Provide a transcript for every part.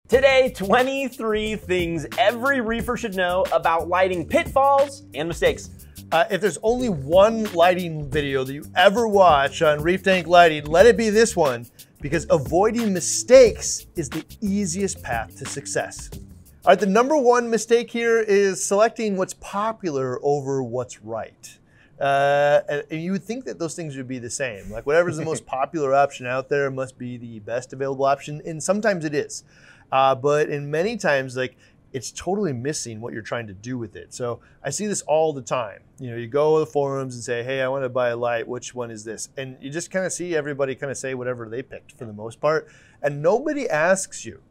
Today, 23 things every reefer should know about lighting pitfalls and mistakes. If there's only one lighting video that you ever watch on reef tank lighting, let it be this one, because avoiding mistakes is the easiest path to success. All right, the number one mistake here is selecting what's popular over what's right. And you would think that those things would be the same. Like whatever's the most popular option out there must be the best available option, and sometimes it is. But in many times, like, it's totally missing what you're trying to do with it. So I see this all the time. You know, you go to the forums and say, hey, I want to buy a light. Which one is this? And you just kind of see everybody kind of say whatever they picked for the most part. And nobody asks you,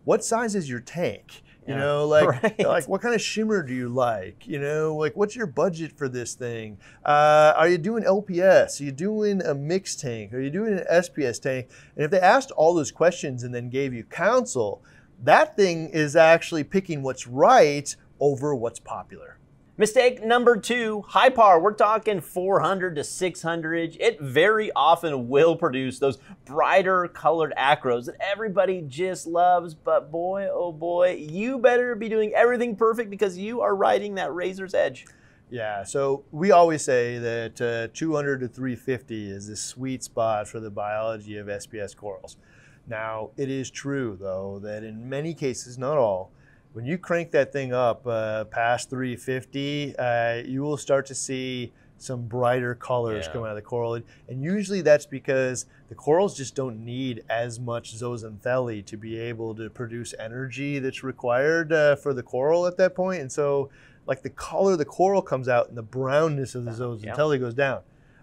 what size is your tank? You know, like, right. like what kind of shimmer do you like? You know, like what's your budget for this thing? Are you doing LPS? Are you doing a mixed tank? Are you doing an SPS tank? And if they asked all those questions and then gave you counsel, that thing is actually picking what's right over what's popular. Mistake number 2, high power. We're talking 400 to 600. It very often will produce those brighter colored acros that everybody just loves. But boy, oh boy, you better be doing everything perfect because you are riding that razor's edge. Yeah, so we always say that 200 to 350 is the sweet spot for the biology of SPS corals. Now, it is true, though, that in many cases, not all, when you crank that thing up past 350, you will start to see some brighter colors come out of the coral. And usually that's because the corals just don't need as much zooxanthellae to be able to produce energy that's required for the coral at that point. And so, like, the color of the coral comes out and the brownness of the zooxanthellae goes down.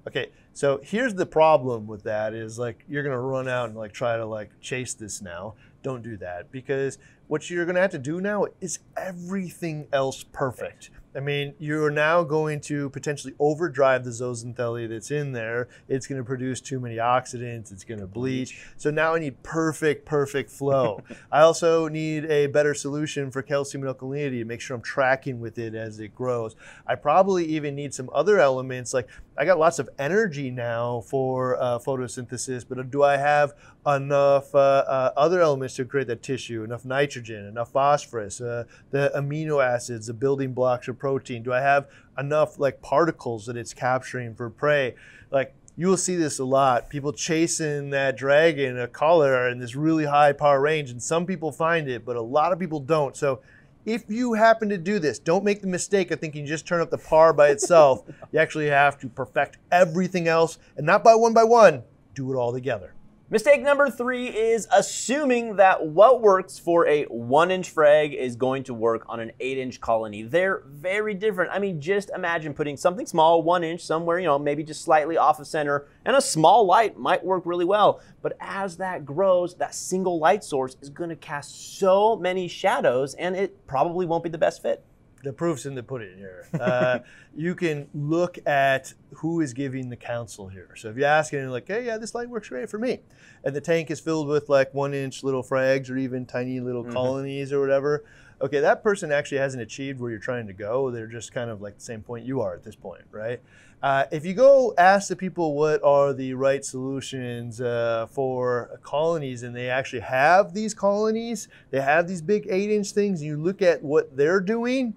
Okay, so here's the problem with that is, like, you're gonna run out and like try to like chase this now. Don't do that, because what you're gonna have to do now is everything else perfect. I mean, you're now going to potentially overdrive the zooxanthellae that's in there. It's gonna produce too many oxidants, it's gonna bleach. So now I need perfect flow. I also need a better solution for calcium and alkalinity to make sure I'm tracking with it as it grows. I probably even need some other elements, like I got lots of energy now for photosynthesis, but do I have enough other elements to create that tissue, enough nitrogen, enough phosphorus, the amino acids, the building blocks of protein? Do I have enough like particles that it's capturing for prey? Like, you will see this a lot. People chasing that dragon, a color in this really high power range, and some people find it, but a lot of people don't. So if you happen to do this, don't make the mistake of thinking you just turn up the par by itself. You actually have to perfect everything else, and not by one, do it all together. Mistake number 3 is assuming that what works for a 1-inch frag is going to work on an 8-inch colony. They're very different. I mean, just imagine putting something small, 1 inch, somewhere, you know, maybe just slightly off of center, and a small light might work really well. But as that grows, that single light source is going to cast so many shadows, and it probably won't be the best fit. The proof's in the pudding here. You can look at who is giving the counsel here. So if you ask it and like, hey, yeah, this light works great for me, and the tank is filled with like 1-inch little frags or even tiny little colonies or whatever, okay, that person actually hasn't achieved where you're trying to go. They're just kind of like the same point you are at this point, right? If you go ask the people what are the right solutions for colonies, and they actually have these colonies, they have these big 8-inch things, and you look at what they're doing,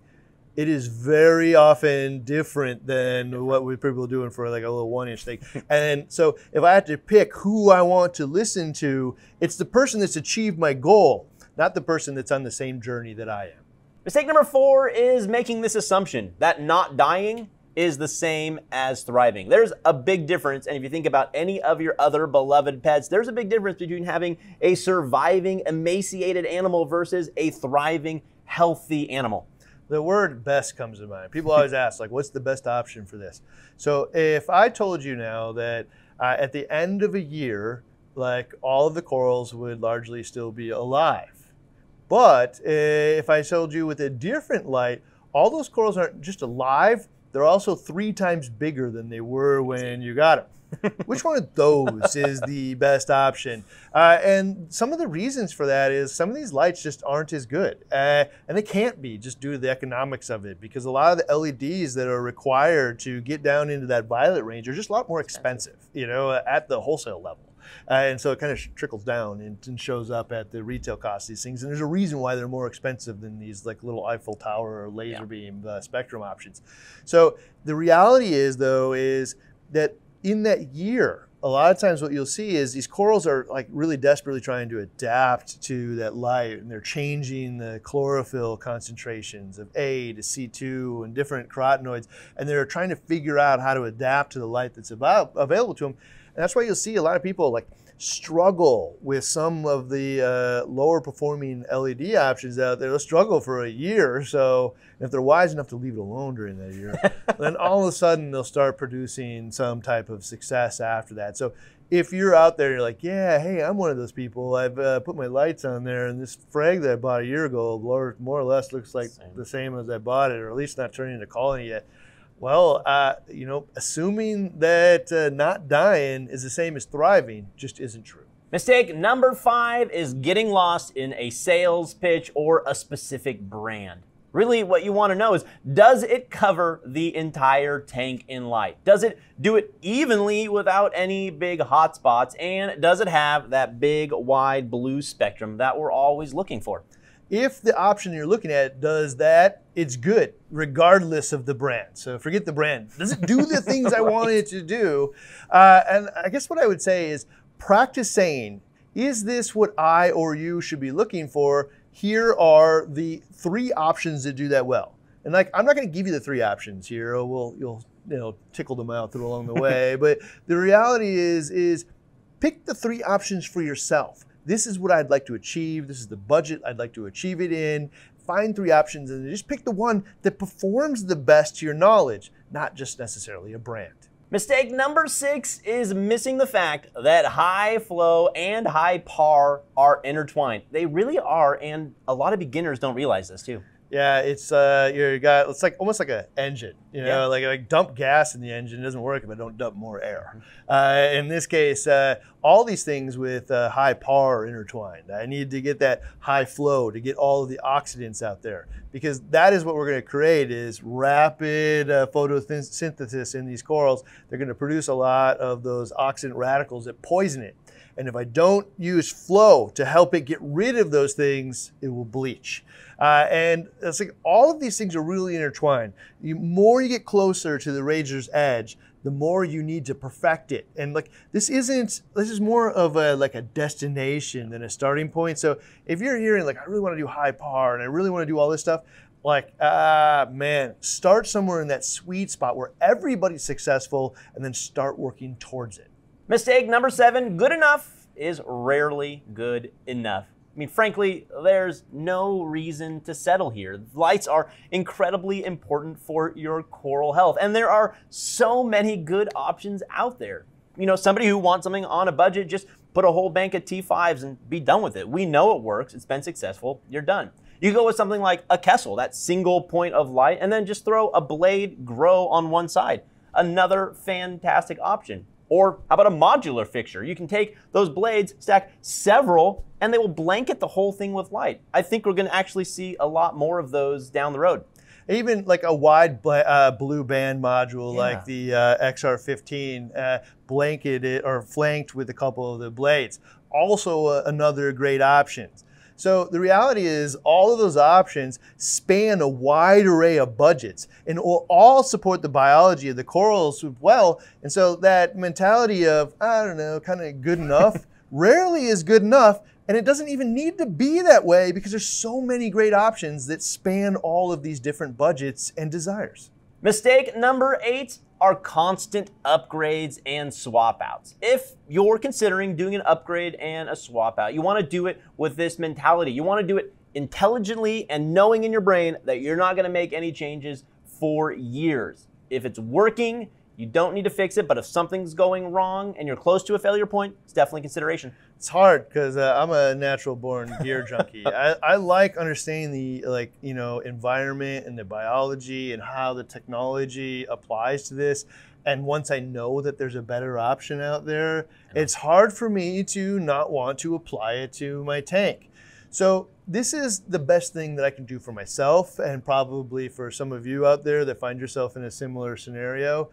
it is very often different than what people are doing for like a little 1-inch thing. And so if I had to pick who I want to listen to, it's the person that's achieved my goal, not the person that's on the same journey that I am. Mistake number 4 is making this assumption that not dying is the same as thriving. There's a big difference, and if you think about any of your other beloved pets, there's a big difference between having a surviving, emaciated animal versus a thriving, healthy animal. The word best comes to mind. People always ask, like, what's the best option for this? So if I told you now that at the end of a year, like, all of the corals would largely still be alive, but if I told you with a different light, all those corals aren't just alive, they're also 3 times bigger than they were when you got them. Which one of those is the best option? And some of the reasons for that is some of these lights just aren't as good. And they can't be just due to the economics of it, because a lot of the LEDs that are required to get down into that violet range are just a lot more expensive, you know, at the wholesale level. And so it kind of trickles down and shows up at the retail cost of these things. And there's a reason why they're more expensive than these like little Eiffel Tower or laser beam spectrum options. So the reality is, though, is that in that year, a lot of times what you'll see is these corals are like really desperately trying to adapt to that light, and they're changing the chlorophyll concentrations of A to C2 and different carotenoids, and they're trying to figure out how to adapt to the light that's available to them. And that's why you'll see a lot of people like struggle with some of the lower performing LED options out there. They'll struggle for a year or so. And if they're wise enough to leave it alone during that year, then all of a sudden they'll start producing some type of success after that. So if you're out there, you're like, yeah, hey, I'm one of those people. I've put my lights on there, and this frag that I bought a year ago more or less looks like the same as I bought it, or at least not turning into colony yet. Well, you know, assuming that not dying is the same as thriving just isn't true. Mistake number 5 is getting lost in a sales pitch or a specific brand. Really, what you want to know is, does it cover the entire tank in light? Does it do it evenly without any big hot spots? And does it have that big, wide blue spectrum that we're always looking for? If the option you're looking at does that, it's good, regardless of the brand. So forget the brand. Does it do the things I want it to do? And I guess what I would say is practice saying, is this what I or you should be looking for? Here are the 3 options that do that well. And like, I'm not going to give you the 3 options here. You'll tickle them out through along the way. But the reality is pick the 3 options for yourself. This is what I'd like to achieve. This is the budget I'd like to achieve it in. Find 3 options and just pick the one that performs the best to your knowledge, not just necessarily a brand. Mistake number 6 is missing the fact that high flow and high par are intertwined. They really are, and a lot of beginners don't realize this too. Yeah, it's it's like almost like an engine, you know, like dump gas in the engine. It doesn't work if I don't dump more air. In this case, all these things with high par are intertwined. I need to get that high flow to get all of the oxidants out there, because that is what we're going to create is rapid photosynthesis in these corals. They're going to produce a lot of those oxidant radicals that poison it. And if I don't use flow to help it get rid of those things, it will bleach. And it's like all of these things are really intertwined. The more you get closer to the razor's edge, the more you need to perfect it. And like this is more of a destination than a starting point. So if you're hearing like, I really want to do high par and I really want to do all this stuff, like, man, start somewhere in that sweet spot where everybody's successful and then start working towards it. Mistake number 7, good enough is rarely good enough. I mean, frankly, there's no reason to settle here. Lights are incredibly important for your coral health, and there are so many good options out there. You know, somebody who wants something on a budget, just put a whole bank of T5s and be done with it. We know it works, it's been successful, you're done. You go with something like a Kessel, that single point of light, and then just throw a blade grow on one side. Another fantastic option. Or how about a modular fixture? You can take those blades, stack several, and they will blanket the whole thing with light. I think we're going to actually see a lot more of those down the road. Even like a wide blue band module like the XR15 blanketed or flanked with a couple of the blades. Also another great option. So the reality is all of those options span a wide array of budgets and will all support the biology of the corals well. And so that mentality of, I don't know, kind of good enough rarely is good enough. And it doesn't even need to be that way because there's so many great options that span all of these different budgets and desires. Mistake number 8 are constant upgrades and swap outs. If you're considering doing an upgrade and a swap out, you want to do it with this mentality. You want to do it intelligently and knowing in your brain that you're not going to make any changes for years. If it's working, you don't need to fix it, but if something's going wrong and you're close to a failure point, it's definitely consideration. It's hard because I'm a natural born gear junkie. I like understanding the environment and the biology and how the technology applies to this. And once I know that there's a better option out there, it's hard for me to not want to apply it to my tank. So this is the best thing that I can do for myself, and probably for some of you out there that find yourself in a similar scenario,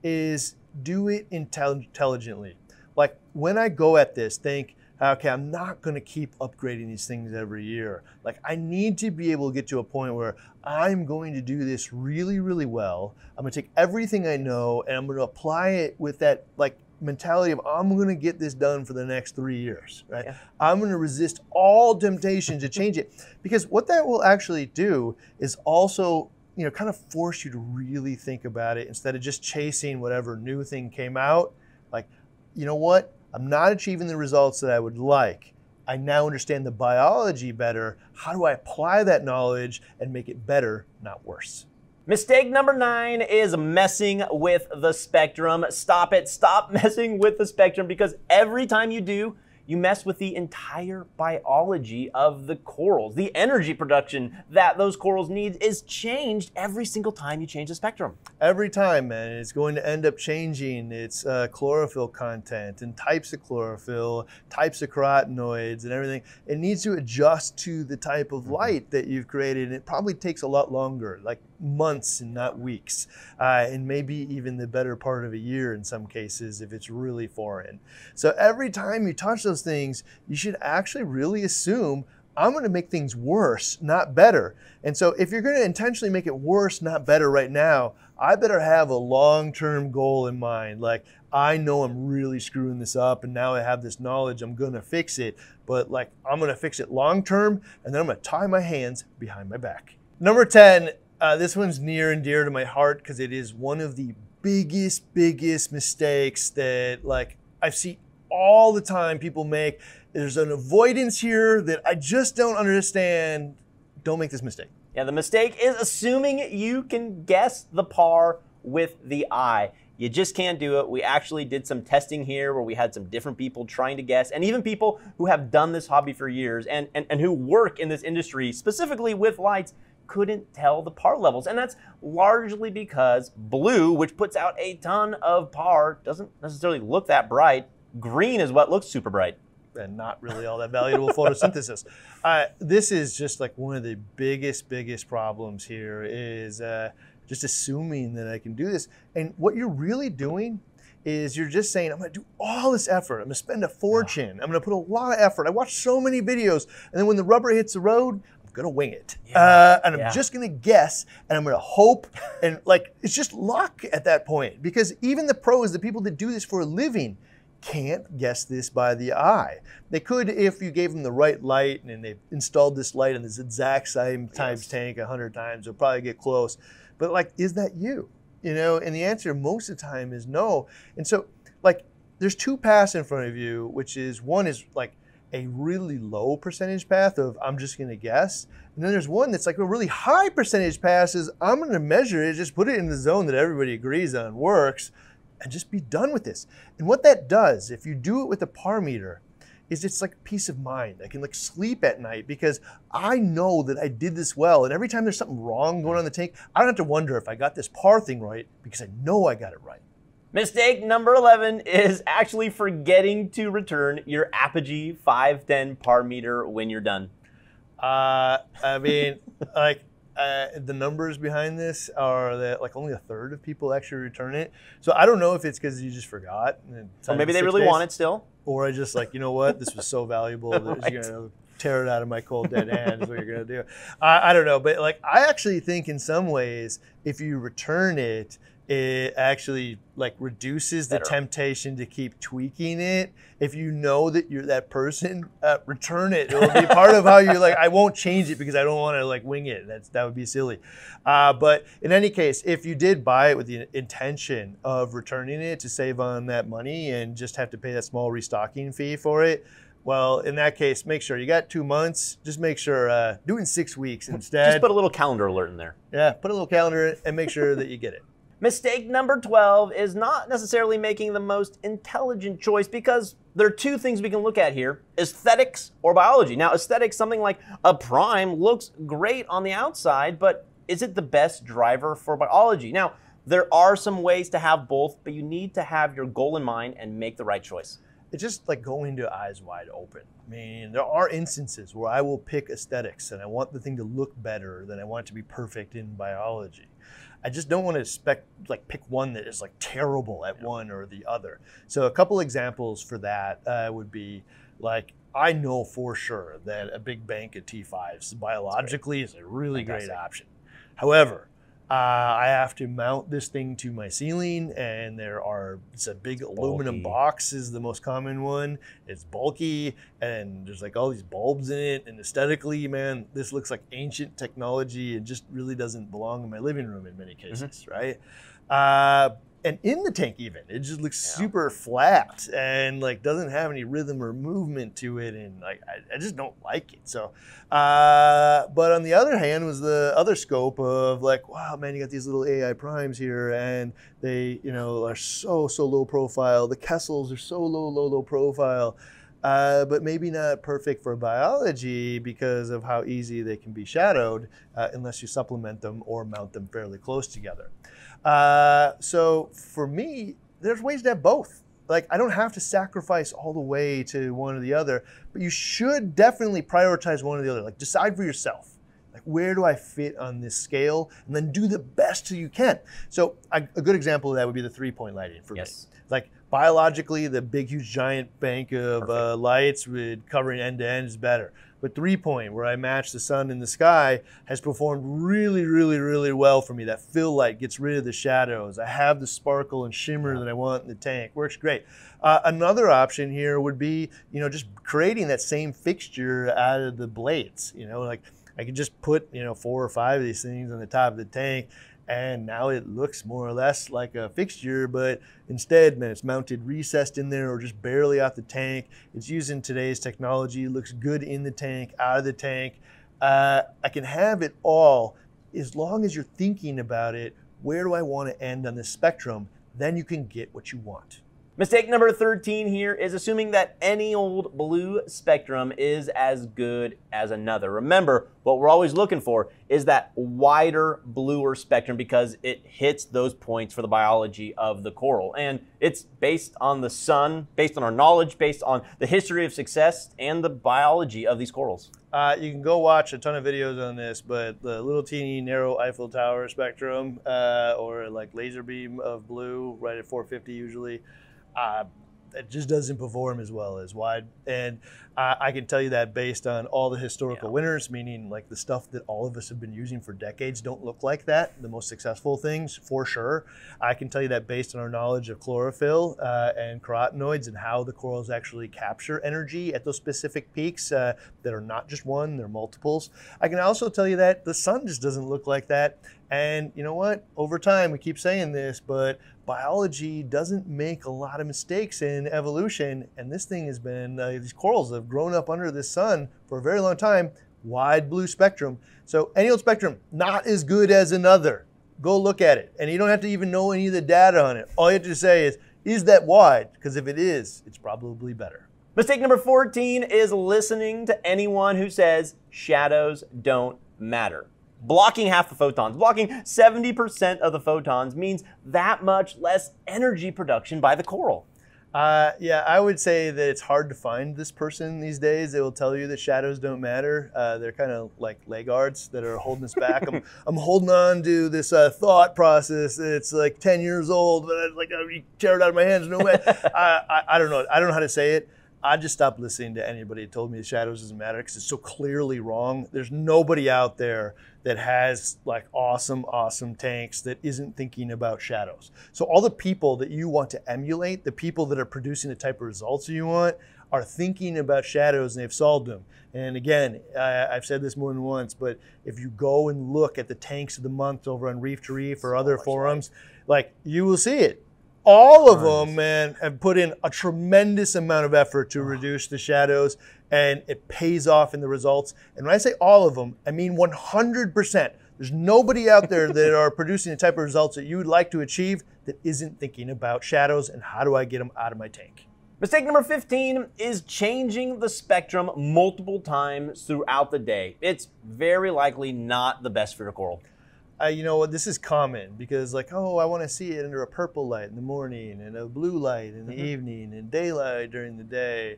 is do it intelligently. like when I go at this, think, okay, I'm not going to keep upgrading these things every year. Like I need to be able to get to a point where I'm going to do this really, really well. I'm going to take everything I know and I'm going to apply it with that like mentality of I'm going to get this done for the next 3 years, right? Yeah. I'm going to resist all temptation to change it, because what that will actually do is also, you know, kind of force you to really think about it instead of just chasing whatever new thing came out. Like, you know what? I'm not achieving the results that I would like. I now understand the biology better. How do I apply that knowledge and make it better, not worse? Mistake number 9 is messing with the spectrum. Stop it. Stop messing with the spectrum, because every time you do, you mess with the entire biology of the corals. The energy production that those corals need is changed every single time you change the spectrum. Every time, man. It's going to end up changing its chlorophyll content and types of chlorophyll, types of carotenoids and everything. It needs to adjust to the type of light that you've created, and it probably takes a lot longer, like months and not weeks, and maybe even the better part of a year in some cases if it's really foreign. So every time you touch those things, you should actually really assume I'm going to make things worse, not better. And so if you're going to intentionally make it worse, not better right now, I better have a long-term goal in mind. Like, I know I'm really screwing this up and now I have this knowledge, I'm going to fix it. But like, I'm going to fix it long-term, and then I'm going to tie my hands behind my back. Number 10, this one's near and dear to my heart because it is one of the biggest mistakes that like I see all the time people make. There's an avoidance here that I just don't understand. Don't make this mistake. Yeah, the mistake is assuming you can guess the par with the eye. You just can't do it. We actually did some testing here where we had some different people trying to guess, and even people who have done this hobby for years and who work in this industry specifically with lights couldn't tell the par levels. And that's largely because blue, which puts out a ton of par, doesn't necessarily look that bright. Green is what looks super bright. And not really all that valuable photosynthesis. This is just like one of the biggest problems here is just assuming that I can do this. And what you're really doing is you're just saying, I'm going to do all this effort. I'm going to spend a fortune. I'm going to put a lot of effort. I watch so many videos. And then when the rubber hits the road, I'm going to wing it. And I'm just going to guess, and I'm going to hope. And like, it's just luck at that point. Because even the pros, the people that do this for a living, can't guess this by the eye. They could if you gave them the right light and they installed this light in this exact same times tank 100 times, they'll probably get close. But like, is that you? You know, and the answer most of the time is no. And so like, there's two paths in front of you, which is one is like a really low percentage path of I'm just gonna guess. And then there's one that's like a really high percentage path is I'm gonna measure it, just put it in the zone that everybody agrees on works, and just be done with this. And what that does, if you do it with a par meter, is it's like peace of mind. I can like sleep at night because I know that I did this well. And every time there's something wrong going on in the tank, I don't have to wonder if I got this par thing right because I know I got it right. Mistake number 11 is actually forgetting to return your Apogee 510 par meter when you're done. I mean, like, the numbers behind this are that like only a third of people actually return it. So I don't know if it's because you just forgot. Or maybe they really want it still. Or I just like, you know what, this was so valuable that you're going to tear it out of my cold dead hand is what you're going to do. I don't know. But like, I actually think in some ways, if you return it, it actually like reduces the temptation to keep tweaking it. If you know that you're that person, return it. It'll be part of how you're like, I won't change it because I don't want to like wing it. That would be silly. But in any case, if you did buy it with the intention of returning it to save on that money and just have to pay that small restocking fee for it, well, in that case, make sure you got 2 months. Just make sure do it in 6 weeks instead. Just put a little calendar alert in there. Yeah, put a little calendar and make sure that you get it. Mistake number 12 is not necessarily making the most intelligent choice, because there are two things we can look at here: aesthetics or biology. Now, aesthetics, something like a prime looks great on the outside, but is it the best driver for biology? Now, there are some ways to have both, but you need to have your goal in mind and make the right choice. it's just like going to eyes wide open. I mean, there are instances where I will pick aesthetics and I want the thing to look better than I want it to be perfect in biology. I just don't want to pick one that is like terrible at one or the other. So a couple examples for that would be like, I know for sure that a big bank of T5s biologically is a really great option. However, I have to mount this thing to my ceiling, and it's a big aluminum box is the most common one. It's bulky, and there's like all these bulbs in it, and aesthetically, man, this looks like ancient technology. It just really doesn't belong in my living room in many cases, right? And in the tank even, it just looks super flat and like doesn't have any rhythm or movement to it, and like I just don't like it. So, but on the other hand was the other scope of like, wow, man, you got these little AI primes here, and they, you know, are so low profile. The Kessels are so low profile. But maybe not perfect for biology because of how easy they can be shadowed unless you supplement them or mount them fairly close together. So for me, there's ways to have both. Like, I don't have to sacrifice all the way to one or the other, but you should definitely prioritize one or the other. Like, decide for yourself. Like, where do I fit on this scale? And then do the best you can. So a good example of that would be the 3-point lighting for me. Like, biologically, the big, huge, giant bank of lights with covering end to end is better. But 3-point, where I match the sun and the sky, has performed really well for me. That fill light gets rid of the shadows. I have the sparkle and shimmer that I want in the tank. Works great. Another option here would be, you know, just creating that same fixture out of the blades. You know, like I could just put, you know, 4 or 5 of these things on the top of the tank, and now it looks more or less like a fixture, but instead, man, it's mounted recessed in there or just barely off the tank. It's using today's technology, looks good in the tank, out of the tank. I can have it all as long as you're thinking about it. Where do I want to end on this spectrum? Then you can get what you want. Mistake number 13 here is assuming that any old blue spectrum is as good as another. Remember, what we're always looking for is that wider, bluer spectrum because it hits those points for the biology of the coral. And it's based on the sun, based on our knowledge, based on the history of success and the biology of these corals. You can go watch a ton of videos on this, but the little teeny narrow Eiffel Tower spectrum or like laser beam of blue right at 450 usually, it just doesn't perform as well as wide. And I can tell you that based on all the historical winners, meaning like the stuff that all of us have been using for decades don't look like that. The most successful things, for sure. I can tell you that based on our knowledge of chlorophyll and carotenoids and how the corals actually capture energy at those specific peaks that are not just one, they're multiples. I can also tell you that the sun just doesn't look like that. And you know what? Over time, we keep saying this, but biology doesn't make a lot of mistakes in evolution. And this thing has been, these corals have grown up under the sun for a very long time, wide blue spectrum. So any old spectrum, not as good as another. Go look at it. And you don't have to even know any of the data on it. All you have to say is that wide? Because if it is, it's probably better. Mistake number 14 is listening to anyone who says shadows don't matter. Blocking half the photons, blocking 70% of the photons means that much less energy production by the coral. Yeah, I would say that it's hard to find this person these days. They will tell you that shadows don't matter. They're kind of like laggards that are holding us back. I'm holding on to this thought process that's like 10 years old, but I'd tear it out of my hands. No way. I don't know. I don't know how to say it. I just stopped listening to anybody that told me the shadows doesn't matter because it's so clearly wrong. There's nobody out there that has like awesome tanks that isn't thinking about shadows. So all the people that you want to emulate, the people that are producing the type of results you want, are thinking about shadows and they've solved them. And again, I've said this more than once, but if you go and look at the tanks of the month over on Reef to Reef or other forums, like you will see it. All of them, man, have put in a tremendous amount of effort to reduce the shadows, and it pays off in the results. And when I say all of them, I mean 100%. There's nobody out there that are producing the type of results that you would like to achieve that isn't thinking about shadows and how do I get them out of my tank. Mistake number 15 is changing the spectrum multiple times throughout the day. It's very likely not the best for your coral. you know what, this is common because like, oh, I want to see it under a purple light in the morning and a blue light in the evening and daylight during the day.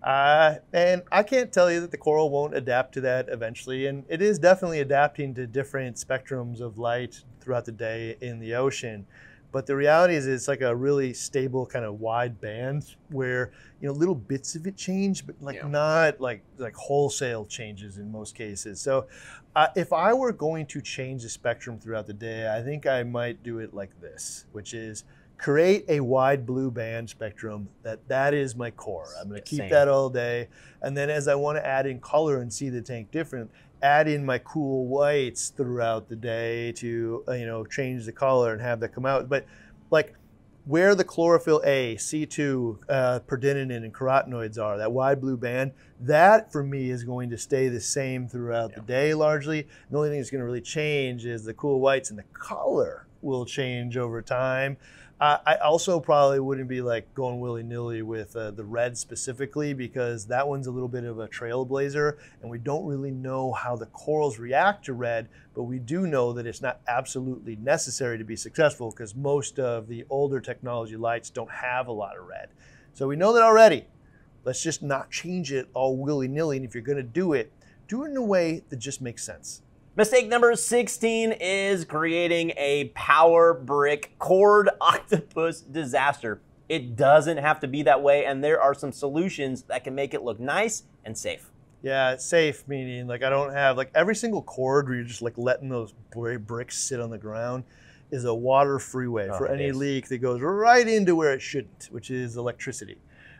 And I can't tell you that the coral won't adapt to that eventually. And it is definitely adapting to different spectrums of light throughout the day in the ocean. But the reality is it's like a really stable kind of wide band where, you know, little bits of it change, but like not like wholesale changes in most cases. So if I were going to change the spectrum throughout the day, I think I might do it like this, which is create a wide blue band spectrum. That is my core. I'm going to keep that all day. And then as I want to add in color and see the tank different, add in my cool whites throughout the day to, you know, change the color and have that come out. But like where the chlorophyll A, C2, perdininin, and carotenoids are, that wide blue band, that for me is going to stay the same throughout the day largely. The only thing that's going to really change is the cool whites, and the color will change over time. I also probably wouldn't be like going willy-nilly with the red specifically, because that one's a little bit of a trailblazer and we don't really know how the corals react to red, but we do know that it's not absolutely necessary to be successful because most of the older technology lights don't have a lot of red. So we know that already. Let's just not change it all willy-nilly, and if you're going to do it in a way that just makes sense. Mistake number 16 is creating a power brick cord octopus disaster. It doesn't have to be that way, and there are some solutions that can make it look nice and safe. Yeah, it's safe, meaning like I don't have like every single cord where you're just like letting those bricks sit on the ground is a water freeway for any leak that goes right into where it shouldn't, which is electricity.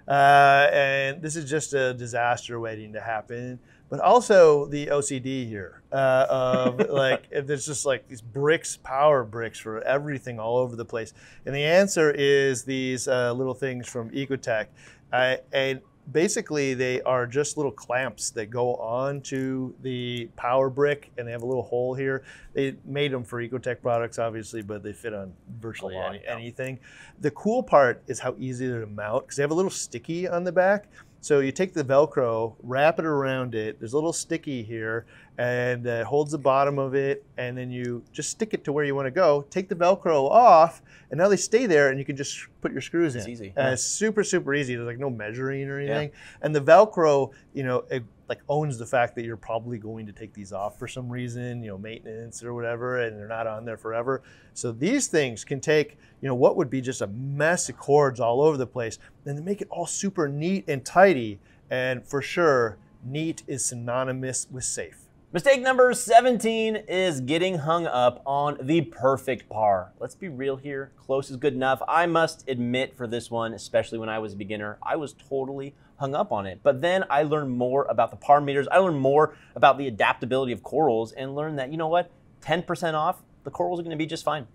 And this is just a disaster waiting to happen. But also the OCD here of like, if there's just like these bricks, power bricks for everything all over the place. And the answer is these little things from Ecotech. And basically they are just little clamps that go onto the power brick, and they have a little hole here. They made them for Ecotech products, obviously, but they fit on virtually anything. The cool part is how easy they're to mount, because they have a little sticky on the back. So you take the Velcro, wrap it around it. There's a little sticky here, and it holds the bottom of it, and then you just stick it to where you want to go. Take the Velcro off, and now they stay there, and you can just put your screws in. It's easy. It's super, super easy. There's like no measuring or anything. And the Velcro, you know, it like owns the fact that you're probably going to take these off for some reason, you know, maintenance or whatever, and they're not on there forever. So these things can take, you know, what would be just a mess of cords all over the place, and they make it all super neat and tidy. And for sure, neat is synonymous with safe. Mistake number 17 is getting hung up on the perfect par. Let's be real here, close is good enough. I must admit for this one, especially when I was a beginner, I was totally hung up on it. But then I learned more about the par meters. I learned more about the adaptability of corals, and learned that, you know what, 10% off, the corals are gonna be just fine.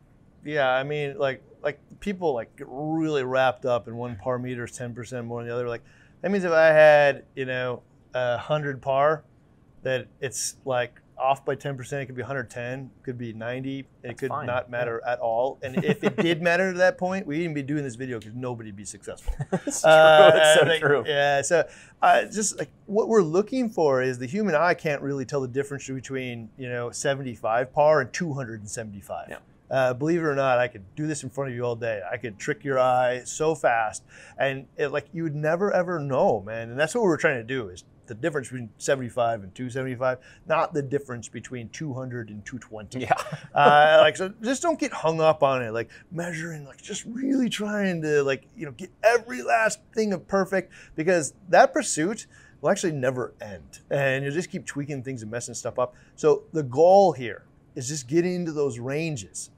Yeah, I mean, like people like get really wrapped up in one par meter is 10% more than the other. Like that means if I had, you know, 100 par, that it's like off by 10%, it could be 110, could be 90, it could not matter at all. And if it did matter to that point, we wouldn't be doing this video because nobody'd be successful. It's true, it's so true. Yeah, so just like what we're looking for is the human eye can't really tell the difference between, you know, 75 par and 275. Yeah. Believe it or not, I could do this in front of you all day. I could trick your eye so fast, and like you would never ever know, man. And that's what we're trying to do, is the difference between 75 and 275, not the difference between 200 and 220. Yeah. Like, so just don't get hung up on it, like measuring, like just really trying to, like, you know, get every last thing of perfect, because that pursuit will actually never end, and you'll just keep tweaking things and messing stuff up. So the goal here is just getting into those ranges.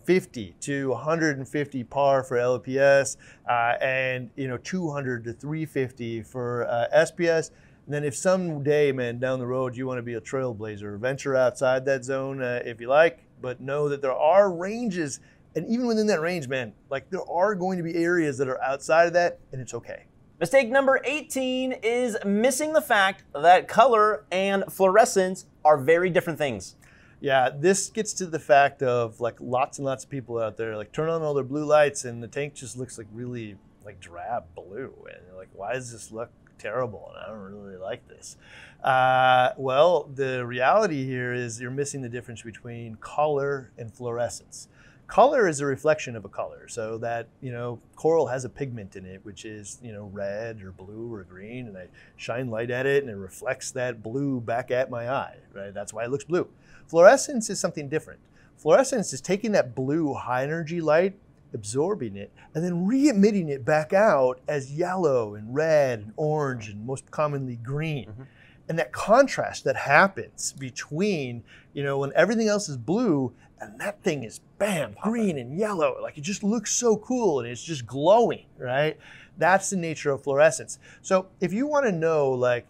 50 to 150 par for LPS, and, you know, 200 to 350 for SPS. And then if someday, man, down the road, you want to be a trailblazer, venture outside that zone if you like, but know that there are ranges, and even within that range, man, like there are going to be areas that are outside of that, and it's okay. Mistake number 18 is missing the fact that color and fluorescence are very different things. Yeah, this gets to the fact of like lots and lots of people out there like turn on all their blue lights and the tank just looks like really like drab blue, and you're like, why does this look terrible and I don't really like this. Well, the reality here is you're missing the difference between color and fluorescence. Color is a reflection of a color, so that, you know, coral has a pigment in it, which is, you know, red or blue or green, and I shine light at it and it reflects that blue back at my eye, right? That's why it looks blue. Fluorescence is something different. Fluorescence is taking that blue high energy light, absorbing it, and then re-emitting it back out as yellow and red and orange and most commonly green. Mm-hmm. And that contrast that happens between, you know, when everything else is blue and that thing is, bam, green and yellow, like it just looks so cool and it's just glowing, right? That's the nature of fluorescence. So if you want to know, like,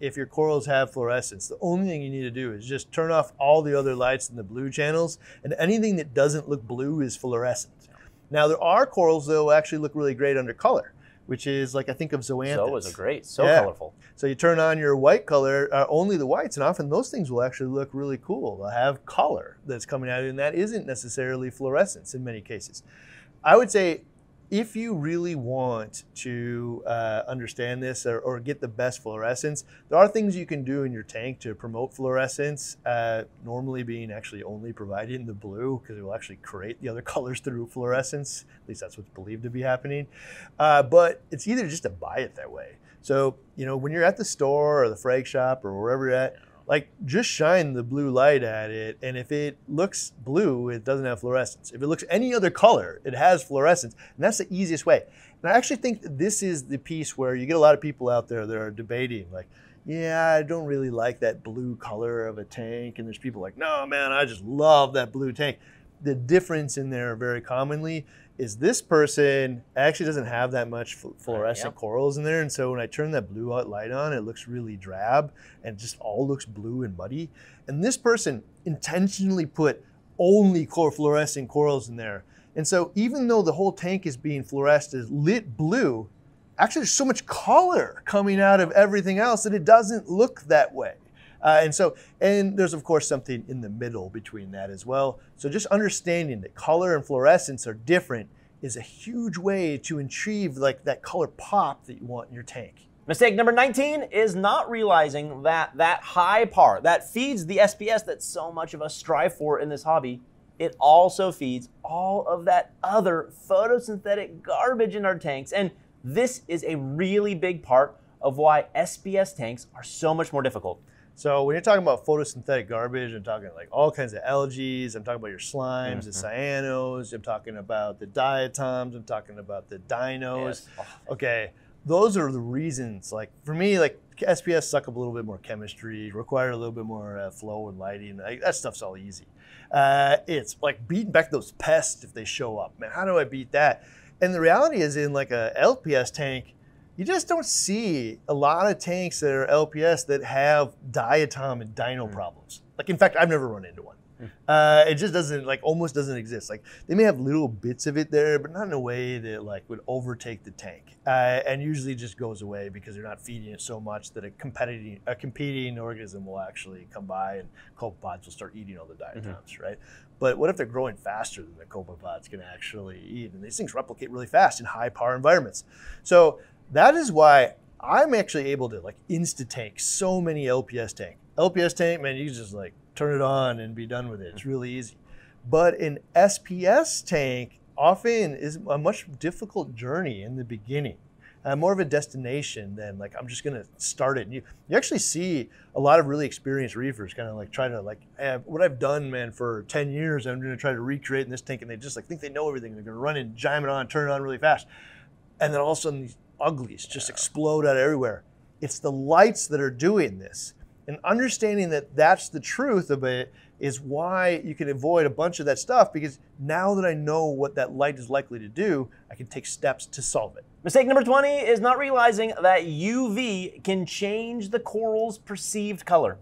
if your corals have fluorescence, the only thing you need to do is just turn off all the other lights in the blue channels, and anything that doesn't look blue is fluorescent. Now, there are corals that will actually look really great under color, which is like, I think of zoanthids. Zoas are great, so colorful. So you turn on your white color, only the whites, and often those things will actually look really cool. They'll have color that's coming out, and that isn't necessarily fluorescence in many cases. I would say, if you really want to understand this or get the best fluorescence, there are things you can do in your tank to promote fluorescence, normally being actually only providing the blue, because it will actually create the other colors through fluorescence. At least that's what's believed to be happening. But it's either just to buy it that way. So, you know, when you're at the store or the frag shop or wherever you're at, like, just shine the blue light at it, and if it looks blue, it doesn't have fluorescence. If it looks any other color, it has fluorescence, and that's the easiest way. And I actually think that this is the piece where you get a lot of people out there that are debating, like, yeah, I don't really like that blue color of a tank, and there's people like, no, man, I just love that blue tank. The difference in there very commonly is this person actually doesn't have that much fluorescent corals in there, and so when I turn that blue light on, it looks really drab and just all looks blue and muddy. And this person intentionally put only fluorescent corals in there. And so even though the whole tank is being fluoresced as lit blue, actually there's so much color coming out of everything else that it doesn't look that way. And there's of course something in the middle between that as well. So just understanding that color and fluorescence are different is a huge way to achieve, like, that color pop that you want in your tank. Mistake number 19 is not realizing that that high par that feeds the SPS that so much of us strive for in this hobby, it also feeds all of that other photosynthetic garbage in our tanks. And this is a really big part of why SPS tanks are so much more difficult. So when you're talking about photosynthetic garbage, I'm talking like all kinds of algae, I'm talking about your slimes, the cyanos, I'm talking about the diatoms, I'm talking about the dinos. Yes. Okay, those are the reasons. Like, for me, like, SPS suck up a little bit more chemistry, require a little bit more flow and lighting. That stuff's all easy. It's like beating back those pests if they show up. Man, how do I beat that? And the reality is, in like a LPS tank, you just don't see a lot of tanks that are LPS that have diatom and dino problems. Like, in fact, I've never run into one. It just doesn't, like, almost doesn't exist. Like, they may have little bits of it there, but not in a way that, like, would overtake the tank. And usually just goes away because they're not feeding it so much that a competing organism will actually come by and copepods will start eating all the diatoms, right? But what if they're growing faster than the copepods can actually eat? And these things replicate really fast in high power environments. So that is why I'm actually able to, like, insta-tank so many LPS tank. LPS tank, man, you just, like, turn it on and be done with it. It's really easy. But an SPS tank often is a much difficult journey in the beginning. More of a destination than, like, I'm just going to start it. And you actually see a lot of really experienced reefers kind of, like, try to, like, what I've done, man, for 10 years, I'm going to try to recreate in this tank, and they just, like, think they know everything. They're going to run and jam it on, turn it on really fast. And then all of a sudden, these uglies just explode out everywhere. It's the lights that are doing this. And understanding that that's the truth of it is why you can avoid a bunch of that stuff, because now that I know what that light is likely to do, I can take steps to solve it. Mistake number 20 is not realizing that UV can change the coral's perceived color.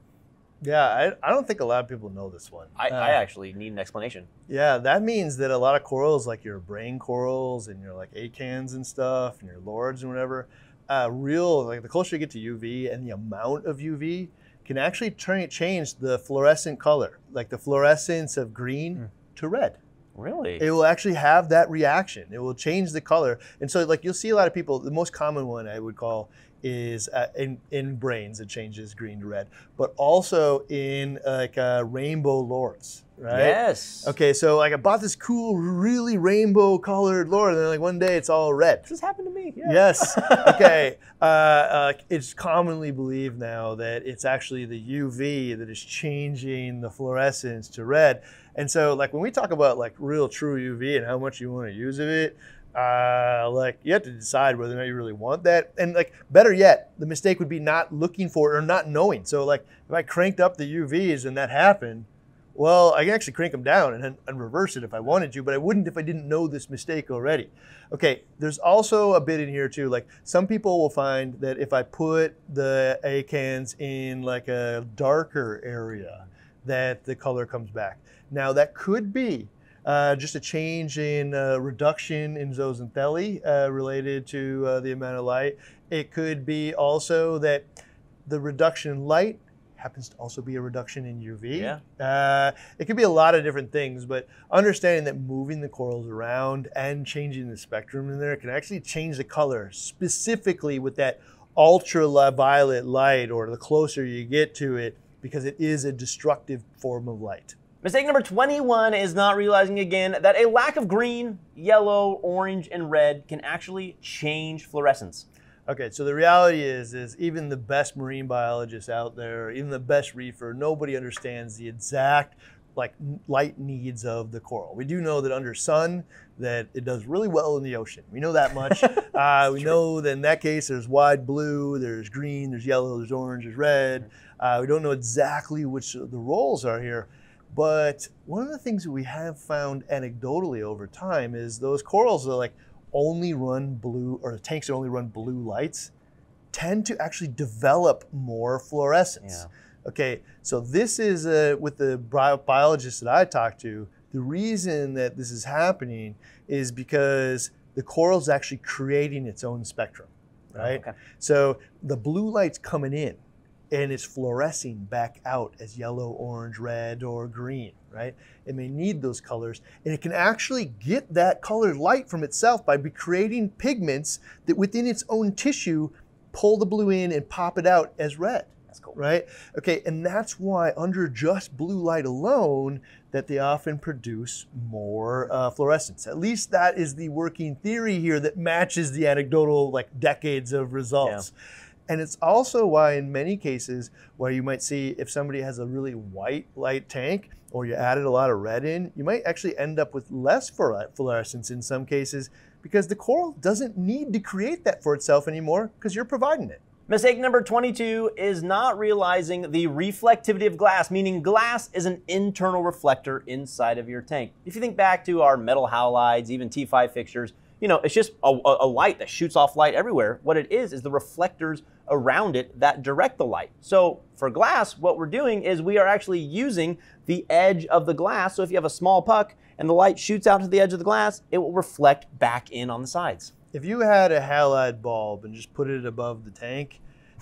Yeah, I don't think a lot of people know this one. I actually need an explanation. Yeah, that means that a lot of corals, like your brain corals and your, like, acans and stuff and your lords and whatever, like, the closer you get to UV and the amount of UV can actually change the fluorescent color, like the fluorescence of green to red. Really? It will actually have that reaction. It will change the color. And so like you'll see a lot of people, the most common one I would call is in brains, it changes green to red, but also in like rainbow lords, right? Yes. Okay, so like I bought this cool, really rainbow colored lord, and then like one day it's all red. This has happened to me. Yeah. Yes. Okay. It's commonly believed now that it's actually the UV that is changing the fluorescence to red. And so like when we talk about like real true UV and how much you want to use of it, like you have to decide whether or not you really want that. And like better yet, the mistake would be not looking for it or not knowing. So like if I cranked up the UVs and that happened, well, I can actually crank them down and reverse it if I wanted to, but I wouldn't if I didn't know this mistake already. Okay, there's also a bit in here too, like some people will find that if I put the acans in like a darker area, that the color comes back. Now that could be just a change in reduction in zooxanthellae related to the amount of light. It could be also that the reduction in light happens to also be a reduction in UV. Yeah. It could be a lot of different things, but understanding that moving the corals around and changing the spectrum in there can actually change the color, specifically with that ultraviolet light, or the closer you get to it, because it is a destructive form of light. Mistake number 21 is not realizing again that a lack of green, yellow, orange, and red can actually change fluorescence. Okay, so the reality is even the best marine biologists out there, even the best reefer, nobody understands the exact like light needs of the coral. We do know that under sun that it does really well in the ocean. We know that much. We know that in that case there's wide blue, there's green, there's yellow, there's orange, there's red. We don't know exactly which of the roles are here. But one of the things that we have found anecdotally over time is those corals that like only run blue, or the tanks that only run blue lights, tend to actually develop more fluorescence. Yeah. Okay, so this is with the biologists that I talked to, the reason that this is happening is because the coral is actually creating its own spectrum, right? Okay. So the blue light's coming in and it's fluorescing back out as yellow, orange, red, or green, right? It may need those colors, and it can actually get that colored light from itself by creating pigments that within its own tissue pull the blue in and pop it out as red. That's cool. Right? Okay, and that's why under just blue light alone that they often produce more fluorescence. At least that is the working theory here that matches the anecdotal like decades of results. Yeah. And it's also why in many cases where you might see if somebody has a really white light tank or you added a lot of red in, you might actually end up with less fluorescence in some cases because the coral doesn't need to create that for itself anymore because you're providing it. Mistake number 22 is not realizing the reflectivity of glass, meaning glass is an internal reflector inside of your tank. If you think back to our metal halides, even T5 fixtures, you know, it's just a light that shoots off light everywhere. What it is the reflectors around it that direct the light. So for glass, what we're doing is we are actually using the edge of the glass. So if you have a small puck and the light shoots out to the edge of the glass, it will reflect back in on the sides. If you had a halide bulb and just put it above the tank,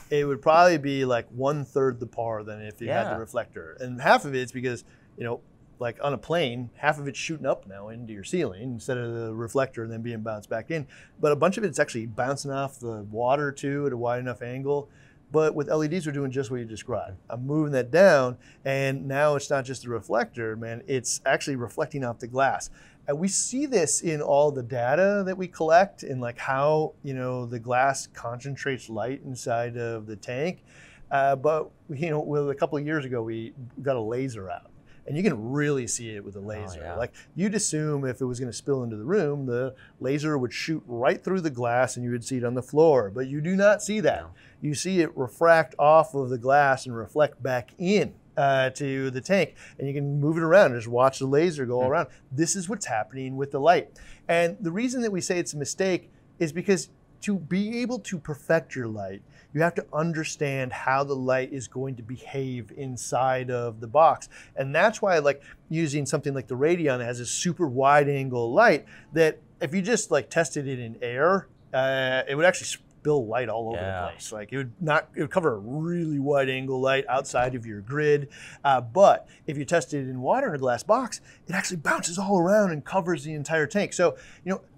it would probably be like 1/3 the par than if you had the reflector. And half of it's because, you know, like on a plane, half of it's shooting up now into your ceiling instead of the reflector and then being bounced back in. But a bunch of it's actually bouncing off the water too at a wide enough angle. But with LEDs, we're doing just what you described. I'm moving that down, and now it's not just a reflector, man, it's actually reflecting off the glass. And we see this in all the data that we collect in like how, you know, the glass concentrates light inside of the tank. But, you know, a couple of years ago, we got a laser out. And you can really see it with a laser. Oh, yeah. Like you'd assume if it was going to spill into the room, the laser would shoot right through the glass and you would see it on the floor. But you do not see that. No. You see it refract off of the glass and reflect back in to the tank. And you can move it around and just watch the laser go around. This is what's happening with the light. And the reason that we say it's a mistake is because to be able to perfect your light, you have to understand how the light is going to behave inside of the box. And that's why I like using something like the Radion that has a super wide angle light that if you just like tested it in air, it would actually spill light all over the place. Like it would cover a really wide angle light outside of your grid. But if you test it in water in a glass box, it actually bounces all around and covers the entire tank. So,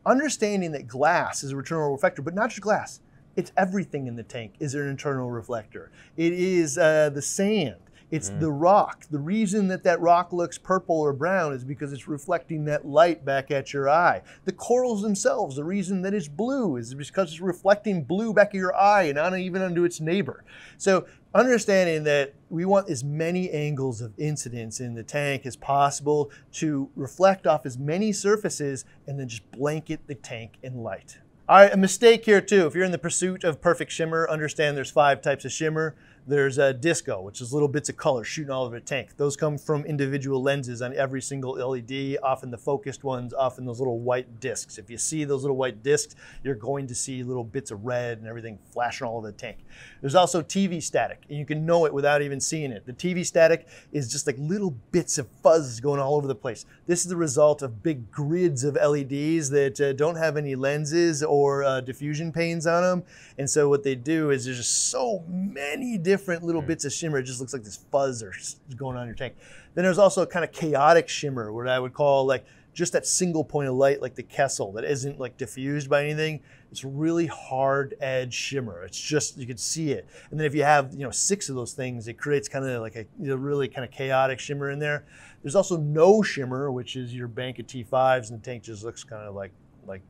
understanding that glass is a internal reflector, but not just glass. It's everything in the tank is an internal reflector. It is the sand. It's the rock. The reason that rock looks purple or brown is because it's reflecting that light back at your eye. The corals themselves, the reason that it's blue is because it's reflecting blue back at your eye and not even onto its neighbor. So understanding that we want as many angles of incidence in the tank as possible to reflect off as many surfaces and then just blanket the tank in light. All right, a mistake here too. If you're in the pursuit of perfect shimmer, understand there's 5 types of shimmer. There's a disco, which is little bits of color shooting all over a tank. Those come from individual lenses on every single LED, often the focused ones, often those little white discs. If you see those little white discs, you're going to see little bits of red and everything flashing all over the tank. There's also TV static, and you can know it without even seeing it. The TV static is just like little bits of fuzz going all over the place. This is the result of big grids of LEDs that don't have any lenses or diffusion panes on them. And so what they do is there's just so many different little bits of shimmer. It just looks like this fuzz or going on in your tank. Then there's also kind of chaotic shimmer, what I would call like just that single point of light, like the Kessel, that isn't like diffused by anything. It's really hard edge shimmer. It's just, you can see it. And then if you have 6 of those things, it creates kind of like a really kind of chaotic shimmer in there. There's also no shimmer, which is your bank of T5s, and the tank just looks kind of like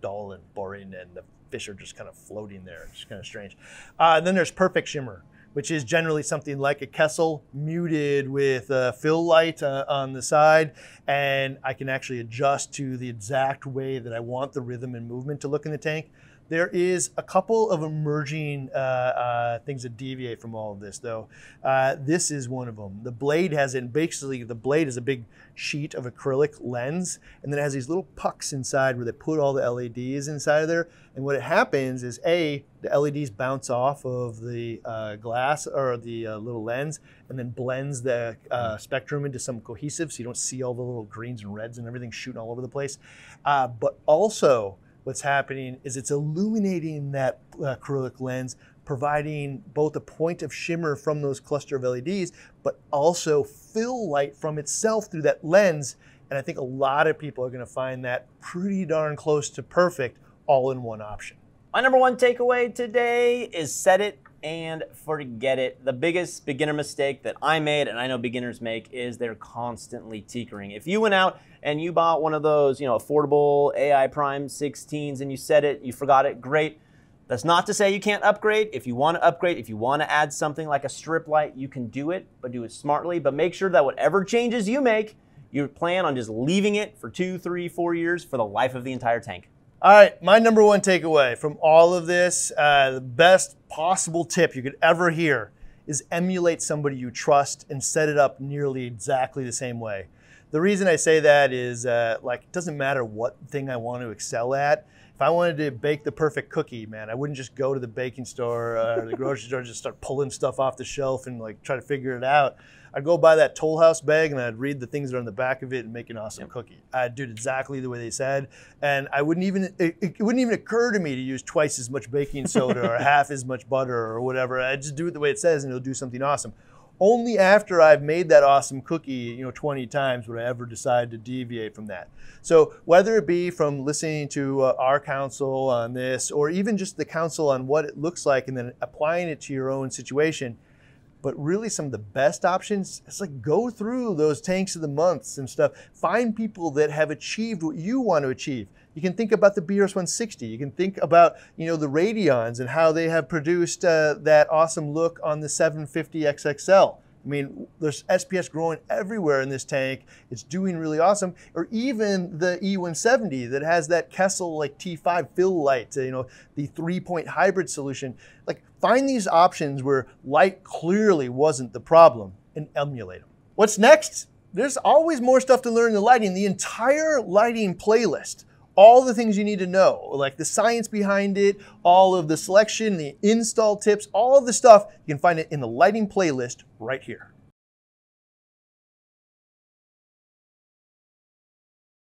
dull and boring, and the fish are just kind of floating there. It's kind of strange. And then there's perfect shimmer, which is generally something like a Kessel muted with fill light on the side, and I can actually adjust to the exact way that I want the rhythm and movement to look in the tank. There is a couple of emerging things that deviate from all of this, though. This is one of them. The blade has it, basically the blade is a big sheet of acrylic lens, and then it has these little pucks inside where they put all the LEDs inside of there. And what happens is, the LEDs bounce off of the glass or the little lens, and then blends the spectrum into some cohesive, so you don't see all the little greens and reds and everything shooting all over the place. But also, what's happening is it's illuminating that acrylic lens, providing both a point of shimmer from those cluster of LEDs, but also fill light from itself through that lens. And I think a lot of people are going to find that pretty darn close to perfect all in one option. My number 1 takeaway today is set it and forget it. The biggest beginner mistake that I made, and I know beginners make, is they're constantly tinkering. If you went out and you bought one of those, affordable AI Prime 16s and you set it, you forgot it, great. That's not to say you can't upgrade. If you want to upgrade, if you want to add something like a strip light, you can do it, but do it smartly. But make sure that whatever changes you make, you plan on just leaving it for 2, 3, 4 years for the life of the entire tank. All right, my number 1 takeaway from all of this, the best possible tip you could ever hear is emulate somebody you trust and set it up nearly exactly the same way. The reason I say that is it doesn't matter what thing I want to excel at. If I wanted to bake the perfect cookie, man, I wouldn't just go to the baking store or the grocery store and just start pulling stuff off the shelf and try to figure it out. I'd go buy that Toll House bag and I'd read the things that are on the back of it and make an awesome cookie. I'd do it exactly the way they said, and it wouldn't even occur to me to use twice as much baking soda or half as much butter or whatever. I'd just do it the way it says and it'll do something awesome. Only after I've made that awesome cookie, 20 times would I ever decide to deviate from that. So whether it be from listening to our counsel on this, or even just the counsel on what it looks like and then applying it to your own situation, but really some of the best options, it's go through those tanks of the months and stuff. Find people that have achieved what you want to achieve. You can think about the BRS-160. You can think about, the Radions and how they have produced that awesome look on the 750 XXL. I mean, there's SPS growing everywhere in this tank. It's doing really awesome. Or even the E170 that has that Kessel T5 fill light, the 3-point hybrid solution. Find these options where light clearly wasn't the problem and emulate them. What's next? There's always more stuff to learn in the lighting. The entire lighting playlist, all the things you need to know, like the science behind it, all of the selection, the install tips, all of the stuff, you can find it in the lighting playlist right here.